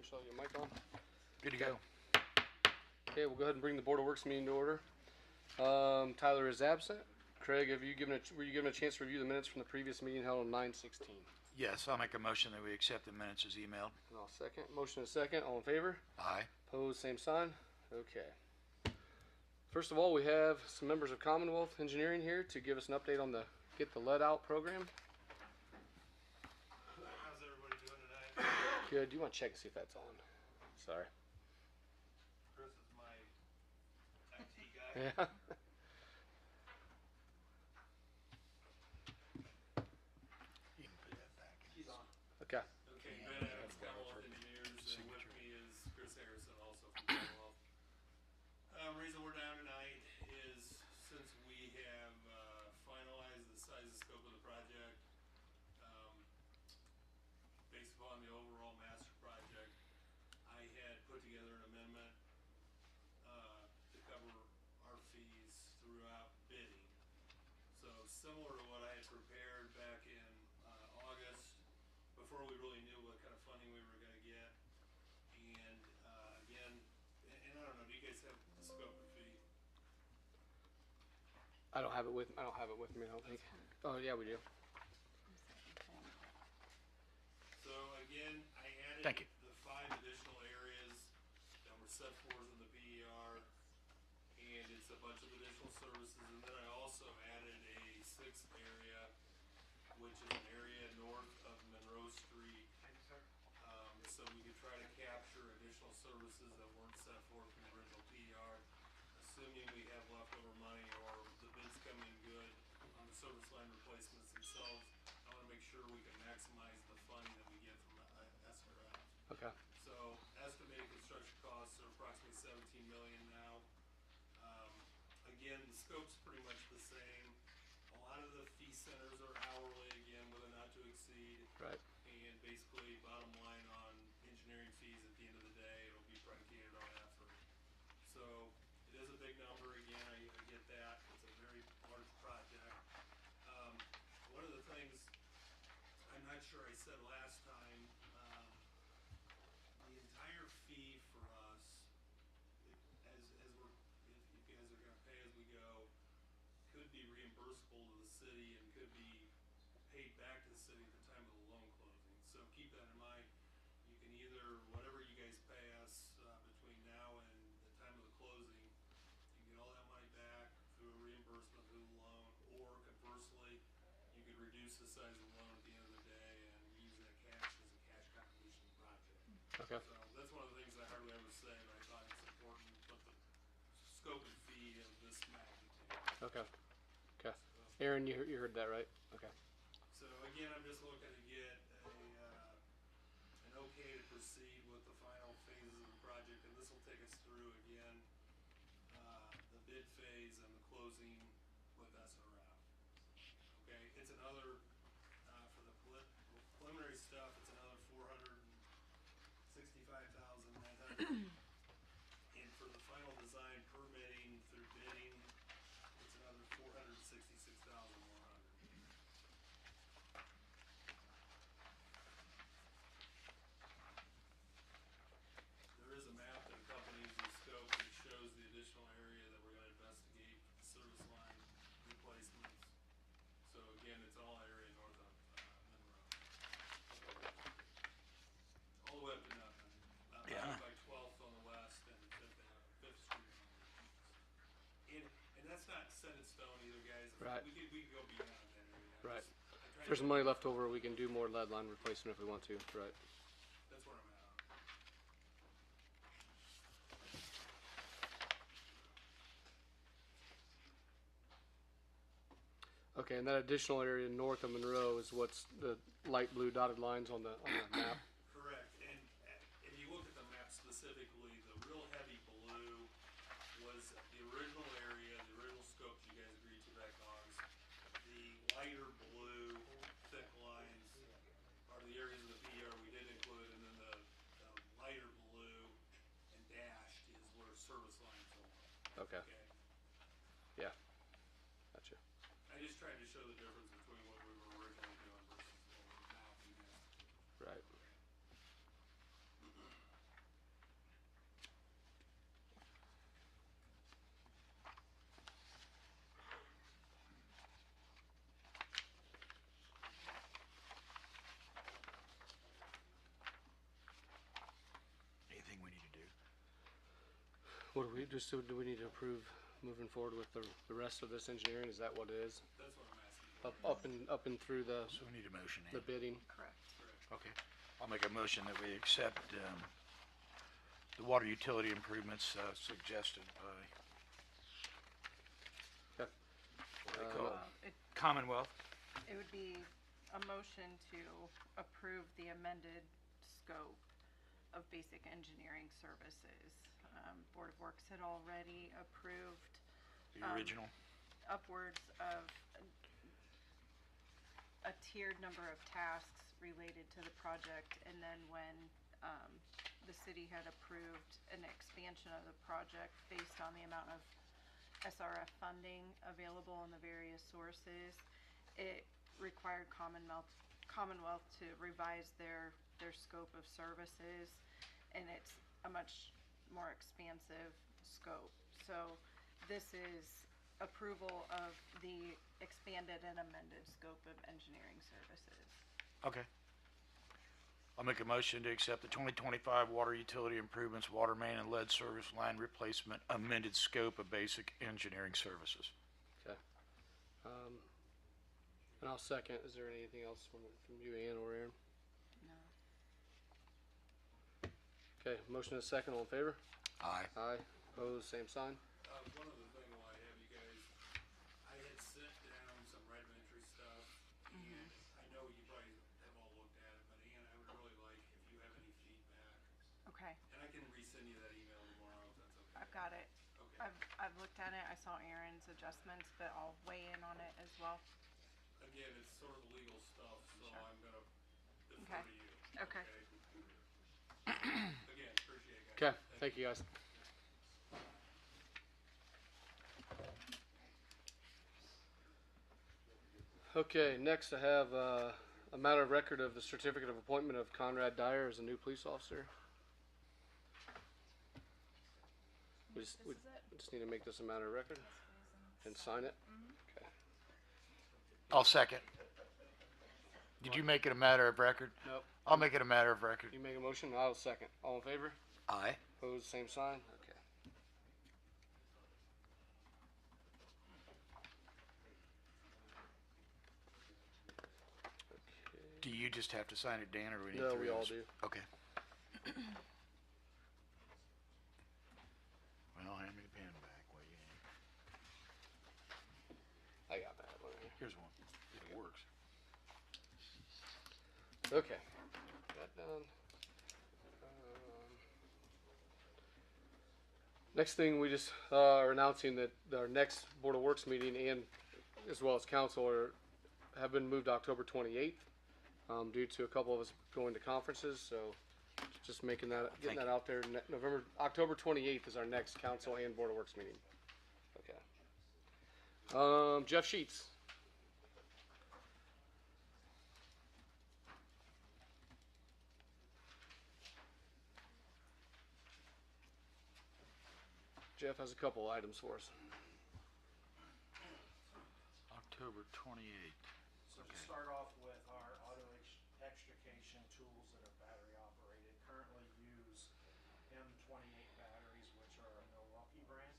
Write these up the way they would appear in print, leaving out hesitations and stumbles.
Michelle, your mic on? Good to go. Okay, we'll go ahead and bring the Board of Works meeting to order. Tyler is absent. Craig, were you given a chance to review the minutes from the previous meeting held on 9/16? Yes, I'll make a motion that we accept the minutes as emailed. And I'll second. Motion is second. All in favor? Aye. Opposed, same sign. Okay. First of all, we have some members of Commonwealth Engineering here to give us an update on the Get the Lead Out program. How's everybody doing tonight? Good. Do you want to check and see if that's on? Sorry. Chris is my IT guy. Yeah. You can put that back. He's on. Okay. Okay, Ben Adams, Commonwealth Engineers, and with me is Chris Harrison, also from Commonwealth. Reason we're down tonight is since we have finalized the size and scope of the project, based upon the overall master project, I had put together an amendment to cover our fees throughout bidding. So similar to what I had prepared back in August, before we really knew what kind of funding we were going to get. And again, and I don't know, do you guys have the scope of fee? I don't have it with me. I don't think. Oh yeah, we do. So again, I added Thank you. the 5 additional areas that were set forth in the PER, and it's a bunch of additional services. And then I also added a 6th area, which is an area north of Monroe Street. So we could try to capture additional services that weren't set forth in the original PER, assuming we have leftover money or the bids come in good on the service line replacements themselves. I want to make sure we can maximize the funding that we get from the SRF. Okay. So estimated construction costs are approximately 17 million now. Again, the scope's pretty much the same. A lot of the fee centers are hourly, again, with a not to exceed. Right. And basically, bottom line on engineering fees at the end of the day, it'll be predicated on effort. So it is a big number. Again, I get that. It's a very large project. One of the things I'm not sure I said last time, the entire fee for us, if you guys are going to pay as we go, could be reimbursable to the city and could be paid back to the city at the time of the loan closing. So keep that in mind. You can either, whatever you guys pay us between now and the time of the closing, you can get all that money back through a reimbursement through the loan, or conversely, you could reduce the size of the loan at the end of the day and use that cash as a cash contribution to the project. Okay. So that's one of the things I hardly ever say, but I thought it's important to put the scope and fee of this magnitude. Okay. Okay. Aaron, you heard that right? Okay. So again, I'm just looking to get an okay to proceed with the final phases of the project, and this will take us through again the bid phase and the closing with SRF. Okay, it's another for the preliminary stuff. It's another $465,900, and for the final design permitting through bidding, it's another $466,100. There is a map that accompanies the scope that shows the additional area that we're going to investigate for the service line replacements. So again, it's all area north of Monroe. All the way up to nothing. Yeah. By 12th on the west and 5th Street on the east. And that's not set in stone either, guys. Right. We could go beyond that area. Right. If there's some money left over, we can do more lead line replacement if we want to. Right. That's where I'm at on it. Okay, and that additional area north of Monroe is what's the light blue dotted lines on the map. Correct, and if you look at the map specifically, the real heavy blue was the original area, the original scope you guys agreed to back in August. The lighter blue, thick lines are the areas of the PER we did include, and then the lighter blue and dashed is where service lines are. Okay. Yeah. Gotcha. I just tried to show the difference between what we were originally doing versus what we're now doing. Right. What do we, do we need to approve moving forward with the rest of this engineering? Is that what it is? That's what I'm asking. Up and through the So we need a motion. the bidding? Correct. Okay. I'll make a motion that we accept, the water utility improvements, suggested by, Okay. what do they call Well, it? Commonwealth. it would be a motion to approve the amended scope of basic engineering services. Board of Works had already approved The original. upwards of a tiered number of tasks related to the project, and then when the city had approved an expansion of the project based on the amount of SRF funding available in the various sources, it required Commonwealth to revise their scope of services, and it's a much more expansive scope. So this is approval of the expanded and amended scope of engineering services. Okay. I'll make a motion to accept the 2025 water utility improvements, water main and lead service line replacement amended scope of basic engineering services. Okay. And I'll second. Is there anything else from you, Ann or Aaron? No. Okay, motion and a second. All in favor? Aye. Aye. Opposed, same sign. One other thing while I have you guys, I had sent down some rudimentary stuff, and I know you probably have all looked at it, but Ann, I would really like if you have any feedback, Okay, and I can resend you that email tomorrow if that's okay. I've got it. Okay. I've looked at it. I saw Aaron's adjustments, but I'll weigh in on it as well. Again, it's sort of legal stuff, so Sure. I'm gonna defer Okay. to you. Okay. Again, appreciate it, guys. Okay, thank you guys. Okay, next I have a matter of record of the certificate of appointment of Conrad Dyer as a new police officer. We just, This we is it? we just need to make this a matter of record and sign it. Okay. I'll second. Did you make it a matter of record? Nope. I'll make it a matter of record. You make a motion, I'll second. All in favor? Aye. Opposed, same sign? Okay. Do you just have to sign it, Dan, or do we need No, three we of all us? do. Okay. Well, hand me the pen back while you I got that one here. Here's one. It works. Okay. That done. Next thing, we just are announcing that our next Board of Works meeting and as well as council have been moved to October 28th due to a couple of us going to conferences. So just making that, getting Thank that out there. October 28th is our next council and Board of Works meeting. Okay. Jeff Sheets. Jeff has a couple items for us. October 28th. So to start off with our auto extrication tools that are battery operated, currently use M28 batteries, which are a Milwaukee brand.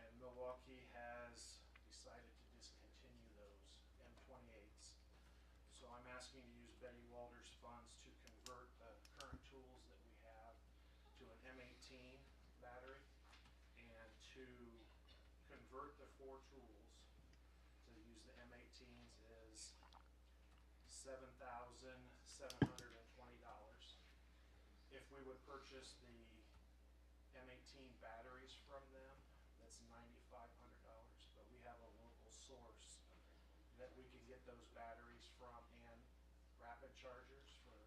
And Milwaukee has decided to discontinue those M28s. So I'm asking to use Betty Walters funds to convert the current tools that we have to an M18 battery, and to convert the 4 tools to use the M18s is $7,720. If we would purchase the M18 batteries from them, that's $9,500. But we have a local source that we can get those batteries from, and rapid chargers for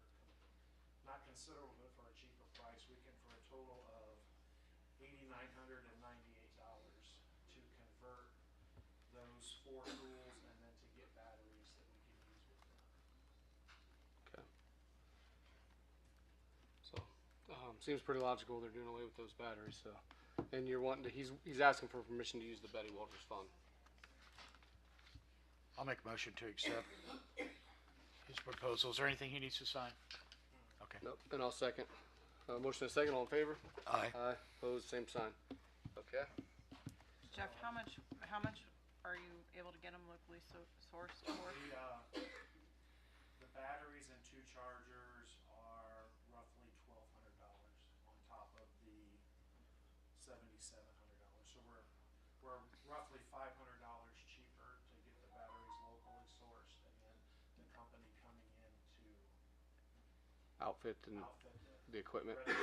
not considerable, but for a cheaper price. We can, for a total of $8,998 to convert those 4 tools, and then to get batteries that we can use with them. Okay. So, seems pretty logical they're doing away with those batteries, so. And you're wanting to, he's asking for permission to use the Betty Walters fund. I'll make a motion to accept his proposal. Is there anything he needs to sign? Okay. Nope, and I'll second. Motion and second, all in favor? Aye. Aye, opposed, same sign. Okay. Jeff, how much are you able to get them locally sourced for? The batteries and 2 chargers are roughly $1,200 on top of the $7,700. So we're roughly $500 cheaper to get the batteries locally sourced, and then the company coming in to Outfit and outfit the equipment. Okay.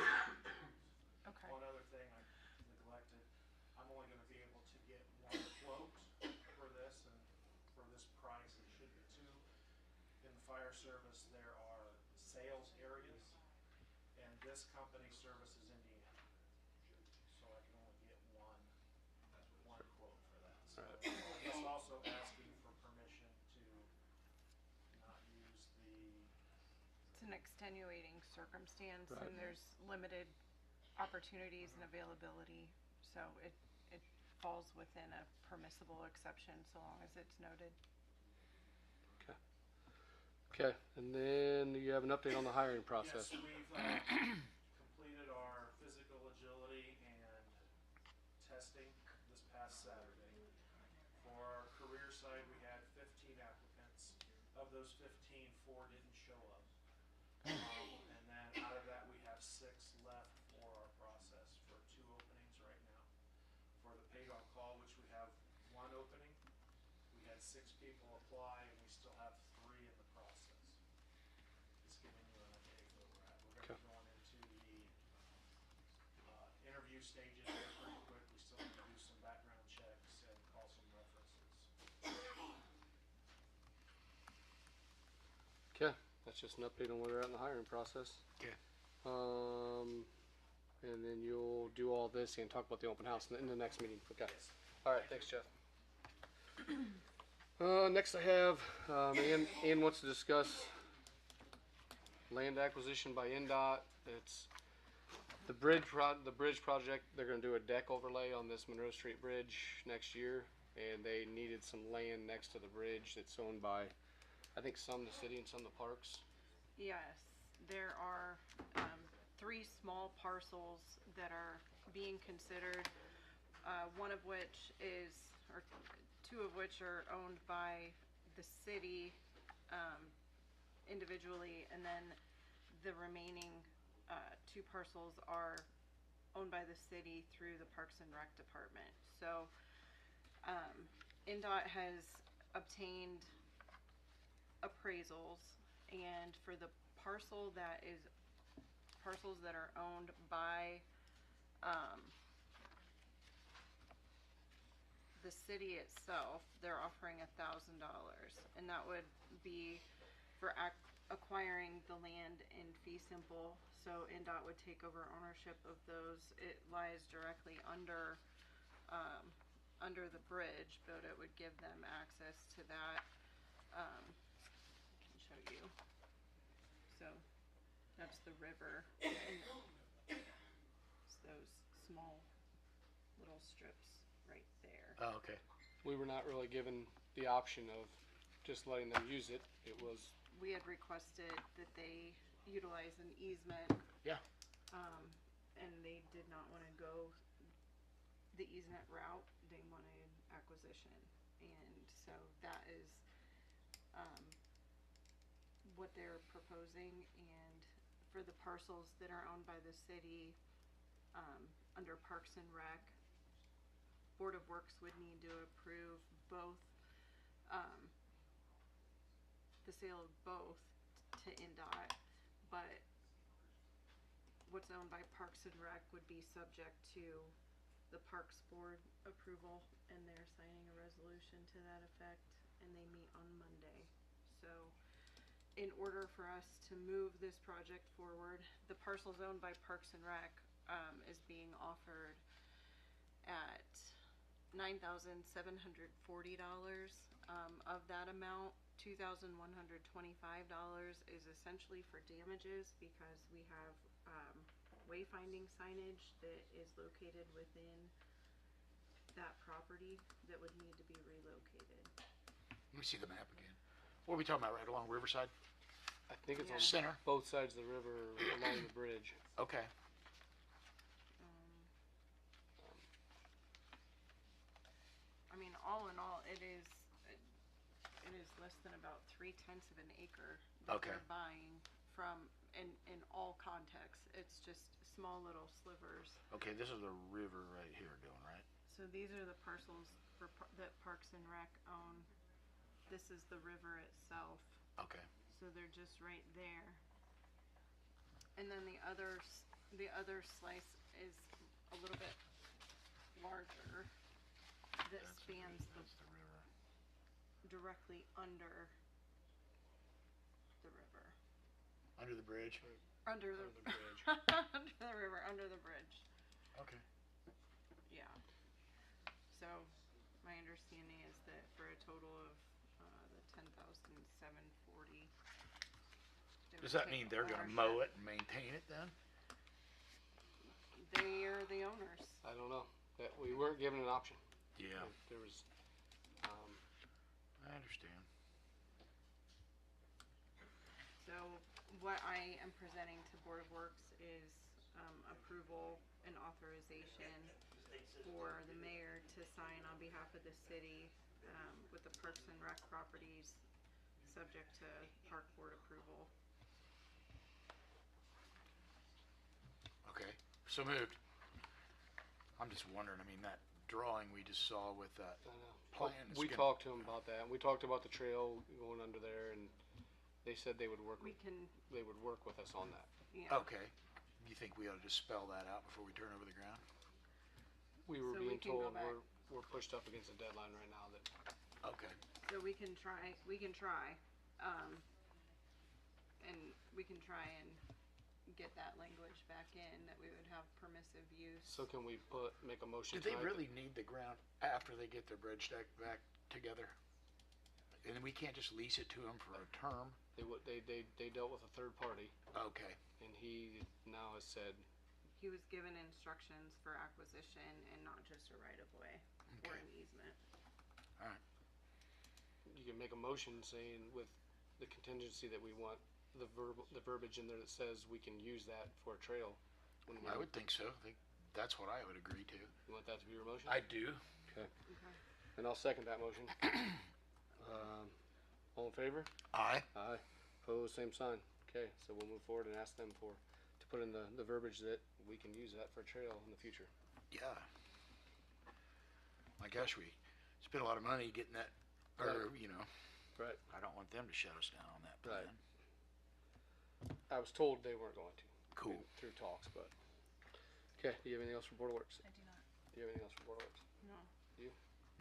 One other thing I neglected, I'm only gonna be able to get 1 quote for this, and for this price, it should be 2. In the fire service, there are sales areas, and this company services Indiana. So I can only get one quote for that. So I'm just also asking for permission to not use the, It's an extenuating circumstance Right. and there's limited opportunities and availability, so it falls within a permissible exception so long as it's noted. Okay, and then you have an update on the hiring process. yes, we've completed our physical agility and testing this past Saturday. For our career side, we had 15 applicants. Of those 15, 4 didn't show up. And then out of that, we have 6 left for our process for 2 openings right now. For the paid on call, which we have 1 opening, we had 6 people apply, and we still have 3 in the process. Just giving you an update where we're at. We're gonna be going into the interview stages here pretty quick. We still need to do some background checks and call some references. Okay, that's just an update on where we're at in the hiring process. Okay. And then you'll do all this and talk about the open house in the next meeting. Okay. Yes. All right, thanks, Jeff. Next I have, Ann wants to discuss land acquisition by NDOT. It's the bridge project. They're gonna do a deck overlay on this Monroe Street Bridge next year, and they needed some land next to the bridge that's owned by, I think, some the city and some the parks. Yes, there are 3 small parcels that are being considered, one of which is, or 2 of which are owned by the city individually, and then the remaining 2 parcels are owned by the city through the Parks and Rec Department. So NDOT has obtained appraisals, and for the parcels that are owned by the city itself, they're offering $1,000, and that would be for acquiring the land in fee simple. So NDOT would take over ownership of those. It lies directly under the bridge, but it would give them access to that. I can show you. So that's the river, and it's those small little strips right there. Oh, okay. We were not really given the option of just letting them use it. It was, We had requested that they utilize an easement, Yeah. and they did not want to go the easement route. They wanted acquisition, and so that is what they're proposing. And for the parcels that are owned by the city, under Parks and Rec, Board of Works would need to approve both, the sale of both to NDOT, but what's owned by Parks and Rec would be subject to the Parks Board approval, and they're signing a resolution to that effect, and they meet on Monday. So in order for us to move this project forward, the parcels owned by Parks and Rec is being offered at $9,740. Of that amount, $2,125 is essentially for damages, because we have wayfinding signage that is located within that property that would need to be relocated. Let me see the map again. What are we talking about, right along Riverside? I think it's on Yeah. Center. both sides of the river along the bridge. Okay. I mean, all in all, it is less than about 3/10 of an acre that Okay. they're buying from, in all contexts. It's just small little slivers. Okay, this is the river right here going, right? So these are the parcels that Parks and Rec own. This is the river itself. Okay. So they're just right there. And then the other slice is a little bit larger that spans That's the river. directly under the river. Under the bridge? Under the, Under the bridge. under the river, under the bridge. Okay. Yeah. So my understanding is that for a total of the 10,740. Does that mean they're gonna mow it and maintain it then? They are the owners. I don't know, that, we weren't given an option. Yeah. There was, I understand. So what I am presenting to Board of Works is approval and authorization for the mayor to sign on behalf of the city with the Parks and Rec properties, subject to park board approval. Okay, so moved. I'm just wondering, I mean, that drawing we just saw with that I know. plan is We gonna- talked to them about that, and we talked about the trail going under there, and they said they would work, We can, with us on that. yeah. Okay. You think we ought to just spell that out before we turn over the ground? We were So we being can go told back. we're pushed up against a deadline right now that, Okay. So we can try, and we can try and get that language back in, that we would have permissive use. so can we make a motion Do they tonight really need the ground after they get their bridge deck back together? And we can't just lease it to them for a term? They dealt with a third party, Okay. and he now has said, He was given instructions for acquisition and not just a right-of-way or Okay. an easement. Alright. you can make a motion saying with the contingency that we want the verbiage in there that says we can use that for a trail. When we, I would think so. I think that's what I would agree to. you want that to be your motion? I do. Okay, Okay. and I'll second that motion. All in favor? Aye. Aye. Opposed, same sign. Okay, so we'll move forward and ask them to put in the verbiage that we can use that for a trail in the future. Yeah. My gosh, we spent a lot of money getting that, or, Right. you know, Right. I don't want them to shut us down on that Right. plan. I was told they weren't going to. Cool. Through talks, but. Okay, do you have anything else for Board of Works? I do not. Do you have anything else for Board of Works? No.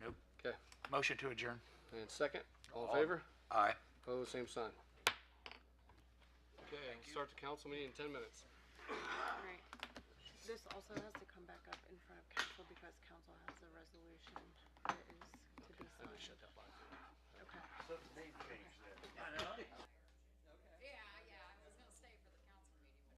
Nope. Okay, Motion to adjourn. and second, all in All- favor? Aye. Opposed, same sign. Okay, we'll start the council meeting in 10 minutes. Alright. This also has to come back up in front of council because council has a resolution that is to be signed. Shut down.